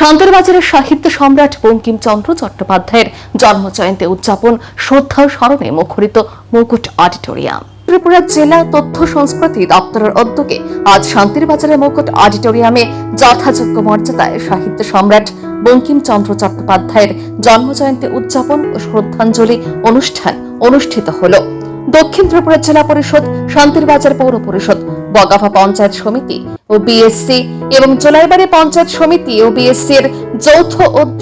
শান্তিরবাজারের সাহিত্য সম্রাট বঙ্কিমচন্দ্র চট্টোপাধ্যায়ের জন্মজয়ন্তী উদযাপন শ্রদ্ধা ও স্মরণে মুখরিত মুকুট অডিটোরিয়াম। ত্রিপুরা জেলা তথ্য সংস্কৃতি দপ্তরের উদ্যোগে আজ শান্তিরবাজারের মুকুট অডিটোরিয়ামে যথাযোগ্য মর্যাদায় সাহিত্য সম্রাট বঙ্কিমচন্দ্র চট্টোপাধ্যায়ের জন্মজয়ন্তী উদযাপন ও শ্রদ্ধাঞ্জলি অনুষ্ঠান অনুষ্ঠিত হল। দক্ষিণ ত্রিপুরা জেলা পরিষদ, শান্তিরবাজার পৌর পরিষদ, বগাফা পঞ্চায়েত সমিতি ও বিএসসি এবং জোলাইবাড়ি পঞ্চায়েত সমিতি ও বিএসসি এর যৌথ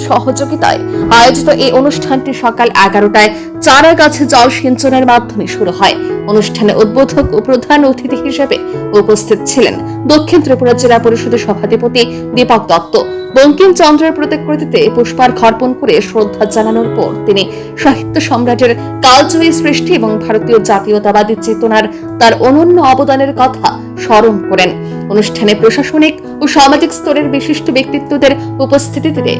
সহযোগিতায় আয়োজিত এই অনুষ্ঠানটি সকাল 11টায় চারা গাছে জল সিঞ্চনের মাধ্যমে শুরু হয়। অনুষ্ঠানে উদ্বোধক ও প্রধান অতিথি হিসেবে উপস্থিত ছিলেন দক্ষিণ ত্রিপুরা জেলা পরিষদের সভাধিপতি দীপক দত্ত। বঙ্কিমচন্দ্রের প্রতিকৃতিতে পুষ্পার্ঘ্য অর্পণ করে শ্রদ্ধা জানানোর পর তিনি সাহিত্য সম্রাটের কালজয়ী সৃষ্টি এবং ভারতীয় জাতীয়তাবাদী চেতনার তার অনন্য অবদানের কথা স্মরণ করেন। অনুষ্ঠানে প্রশাসনিক ও সামাজিক স্তরের বিশিষ্ট ব্যক্তিত্বদের উপস্থিতিতে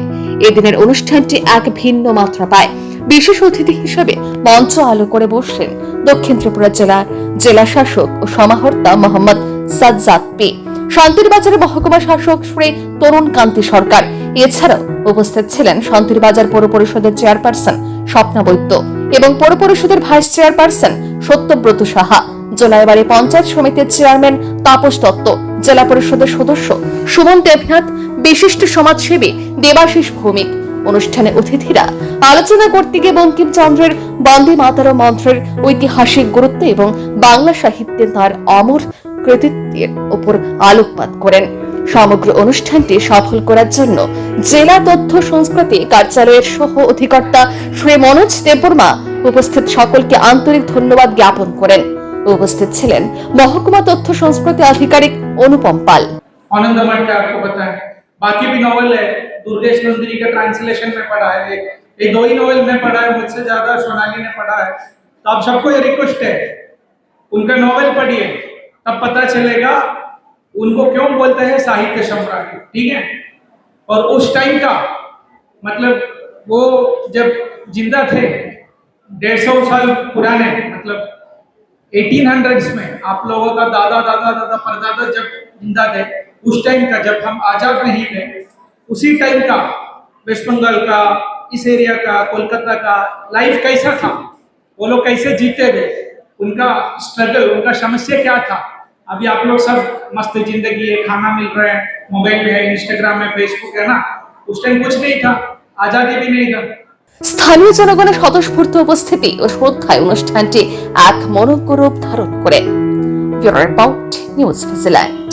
এদিনের অনুষ্ঠানটি এক ভিন্ন মাত্রা পায়। বিশেষ অতিথি হিসেবে মঞ্চ আলো করে বসলেন দক্ষিণ ত্রিপুরা জেলার জেলা শাসক ও সমাহর্তা মোহাম্মদ সাজ্জাদ পি, শান্তিরবাজারের মহকুমা শাসক শ্রী তরুণ কান্তি সরকার। এছাড়াও উপস্থিত ছিলেন শান্তিরবাজার পৌর পরিষদের চেয়ারপারসন স্বপ্না বৈদ্য এবং পৌর পরিষদের ভাইস চেয়ারপারসন সত্যব্রত সাহা, জোলাইবাড়ি পঞ্চায়েত সমিতির চেয়ারম্যান তাপস দত্ত, জেলা পরিষদের সদস্য সুমন দেবনাথ, বিশিষ্ট সমাজসেবী দেবাশিস ভৌমিক। অনুষ্ঠানে অতিথিরা আলোচনা করতে গিয়ে বঙ্কিমচন্দ্রের বন্দে মাতরম মন্ত্রের ঐতিহাসিক গুরুত্ব এবং বাংলা সাহিত্যে তার অমর কৃতিত্বের উপর আলোকপাত করেন। সমগ্র অনুষ্ঠানটি সফল করার জন্য জেলা তথ্য সংস্কৃতি কার্যালয়ের সহ অধিকর্তা শ্রী মনোজ দেববর্মা উপস্থিত সকলকে আন্তরিক ধন্যবাদ জ্ঞাপন করেন। উপস্থিত ছিলেন মহকুমা তথ্য সংস্কৃতি আধিকারিক অনুপম পাল। आनंदमठ का आपको पता है, बाकी भी नॉवेल है, दुर्गेश नंदिनी का ट्रांसलेशन में पढ़ा है, ये दो ही नॉवेल में पढ़ा है, मुझसे ज्यादा सोनाली ने पढ़ा है। तो आप सबको ये रिक्वेस्ट है, उनका नॉवेल पढ़िए, तब पता चलेगा उनको क्यों बोलते हैं साहित्य सम्राट, ठीक है। और उस टाइम का मतलब वो जब जिंदा थे 150 साल पुराने, मतलब 1800s में आप लोगों का दादा दादा दादा परदादा जब जिंदा थे, उस टाइम का जब हम आजाद नहीं थे, उसी टाइम का वेस्ट बंगाल का, इस एरिया का, कोलकाता का लाइफ कैसा था, वो लोग कैसे जीते थे, उनका स्ट्रगल, उनका समस्या क्या था। अभी आप लोग सब मस्त जिंदगी है, खाना मिल रहा है, मोबाइल में है, इंस्टाग्राम में, फेसबुक है ना, उस टाइम कुछ नहीं था, आजादी भी नहीं था। স্থানীয় জনগণের স্বতঃস্ফূর্ত উপস্থিতি ও শ্রদ্ধায় অনুষ্ঠানটি এক মনোজ্ঞ রূপ ধারণ করে। Bureau report, news vigilante.